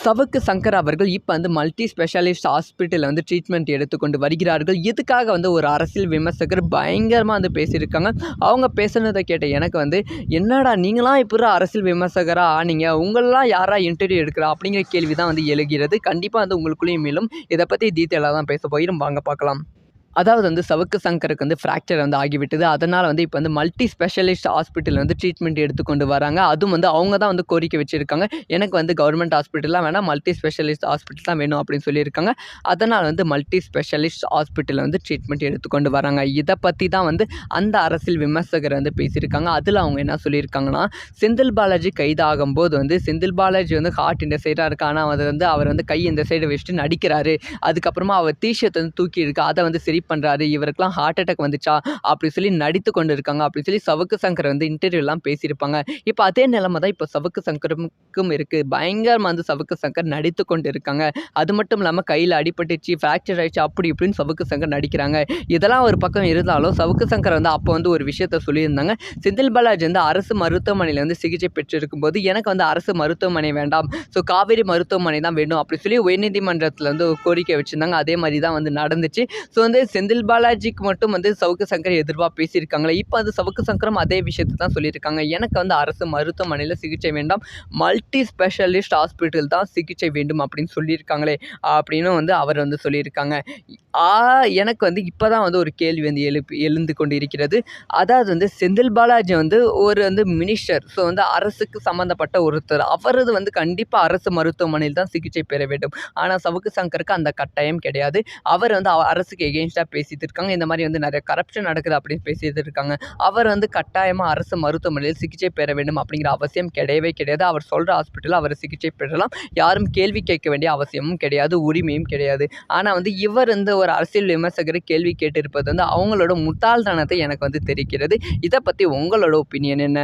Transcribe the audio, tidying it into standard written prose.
சவுக்கு சங்கர் அவர்கள் இப்போ வந்து மல்டி ஸ்பெஷாலிஸ்ட் ஹாஸ்பிட்டலில் வந்து ட்ரீட்மெண்ட் எடுத்துக்கொண்டு வருகிறார்கள். இதுக்காக வந்து ஒரு அரசியல் விமர்சகர் பயங்கரமாக வந்து பேசியிருக்காங்க. அவங்க பேசுனதை கேட்ட எனக்கு வந்து என்னடா நீங்களாம் இப்போ அரசியல் விமர்சகராக ஆனீங்க, உங்களெலாம் யாரா இன்டர்வியூ எடுக்கிறா அப்படிங்கிற கேள்வி தான் வந்து எழுகிறது. கண்டிப்பாக வந்து உங்களுக்குள்ளேயும் மேலும் இதை பற்றி டீட்டெயிலாக தான் பேச போயிடும். வாங்க பார்க்கலாம். அதாவது வந்து சவுக்கு சங்கருக்கு வந்து ஃப்ராக்சர் வந்து ஆகிவிட்டது. அதனால் வந்து இப்போ வந்து மல்டி ஸ்பெஷலிஸ்ட் ஹாஸ்பிட்டல் வந்து ட்ரீட்மெண்ட் எடுத்துக்கொண்டு வராங்க. அதுவும் வந்து அவங்க தான் வந்து கோரிக்கை வச்சுருக்காங்க. எனக்கு வந்து கவர்மெண்ட் ஹாஸ்பிட்டல்லாம் வேணாம், மல்டி ஸ்பெஷலிஸ்ட் ஹாஸ்பிட்டல் தான் வேணும் அப்படின்னு சொல்லியிருக்காங்க. அதனால் வந்து மல்டி ஸ்பெஷலிஸ்ட் ஹாஸ்பிட்டலில் வந்து ட்ரீட்மெண்ட் எடுத்துக்கொண்டு வராங்க. இதை பற்றி தான் வந்து அந்த அரசியல் விமர்சகர் வந்து பேசியிருக்காங்க. அதில் அவங்க என்ன சொல்லியிருக்காங்கன்னா, செந்தில் பாலாஜி கைதாகும்போது வந்து செந்தில் பாலாஜி வந்து ஹார்ட் இந்த சைடாக இருக்கு, ஆனால் அது வந்து அவர் வந்து கை இந்த சைடை வச்சுட்டு நடிக்கிறாரு. அதுக்கப்புறமா அவர் டிஷர்ட் வந்து தூக்கி இருக்கு, அதை வந்து சரி பண்ணுறாரு, இவருக்கெல்லாம் ஹார்ட் அட்டாக் வந்துச்சா அப்படி சொல்லி நடித்து கொண்டு இருக்காங்க அப்படின்னு சொல்லி சவுக்கு சங்கர் வந்து இன்டர்வியூலாம் பேசியிருப்பாங்க. இப்போ அதே நிலைமை தான் இப்போ சவுக்கு சங்கருக்கும் இருக்குது. பயங்கரமாக வந்து சவுக்கு சங்கர் நடித்து கொண்டு இருக்காங்க. அது மட்டும் இல்லாமல் கையில் அடிபட்டுச்சு, ஃப்ராக்சர் ஆயிடுச்சு, அப்படி இப்படின்னு சவுக்கு சங்கர் நடிக்கிறாங்க. இதெல்லாம் ஒரு பக்கம் இருந்தாலும் சவுக்கு சங்கர் வந்து அப்போ வந்து ஒரு விஷயத்த சொல்லியிருந்தாங்க. செந்தில் பாலாஜி வந்து அரசு மருத்துவமனையில் வந்து சிகிச்சை பெற்றிருக்கும் போது எனக்கு வந்து அரசு மருத்துவமனை வேண்டாம், ஸோ காவேரி மருத்துவமனை தான் வேணும் அப்படி சொல்லி உயர்நீதிமன்றத்தில் வந்து கோரிக்கை வச்சுருந்தாங்க. அதே மாதிரி தான் வந்து நடந்துச்சு. ஸோ வந்து செந்தில் பாலாஜிக்கு மட்டும் வந்து சவுக்கு சங்கர் எதிர்ப்பாக பேசியிருக்காங்களே, இப்போ வந்து சவுக்கு சங்கரும் அதே விஷயத்தை தான் சொல்லியிருக்காங்க. எனக்கு வந்து அரசு மருத்துவமனையில் சிகிச்சை வேண்டாம், மல்டி ஸ்பெஷலிஸ்ட் ஹாஸ்பிட்டல் தான் சிகிச்சை வேண்டும் அப்படின்னு சொல்லியிருக்காங்களே அப்படின்னு வந்து அவர் வந்து சொல்லியிருக்காங்க. எனக்கு வந்து இப்போ தான் வந்து ஒரு கேள்வி வந்து எழுந்து கொண்டு இருக்கிறது. அதாவது வந்து செந்தில் பாலாஜி வந்து ஒரு வந்து மினிஸ்டர், ஸோ வந்து அரசுக்கு சம்மந்தப்பட்ட ஒருத்தர், அவரது வந்து கண்டிப்பாக அரசு மருத்துவமனையில் தான் சிகிச்சை பெற வேண்டும். ஆனால் சவுக்கு சங்கருக்கு அந்த கட்டாயம் கிடையாது. அவர் வந்து அரசுக்கு எகெயின்ஸ்டாக பேசிட்டு இருக்காங்க. இந்த மாதிரி வந்து நிறைய கரப்ஷன் நடக்குது அப்படின்னு பேசிட்டு இருக்காங்க. அவர் வந்து கட்டாயமாக அரசு மருத்துவமனையில் சிகிச்சை பெற வேண்டும் அப்படிங்கிற அவசியம் கிடையவே கிடையாது. அவர் சொல்கிற ஹாஸ்பிட்டலில் அவர் சிகிச்சை பெறலாம். யாரும் கேள்வி கேட்க வேண்டிய அவசியமும் கிடையாது, உரிமையும் கிடையாது. ஆனால் வந்து இவர் வந்து ஒரு அரசியல் விமர்சகரை கேள்வி கேட்டிருப்பது வந்து அவங்களோட முட்டாள்தனத்தை எனக்கு வந்து தெரிகிறது. இதை பற்றி உங்களோட ஒப்பீனியன் என்ன?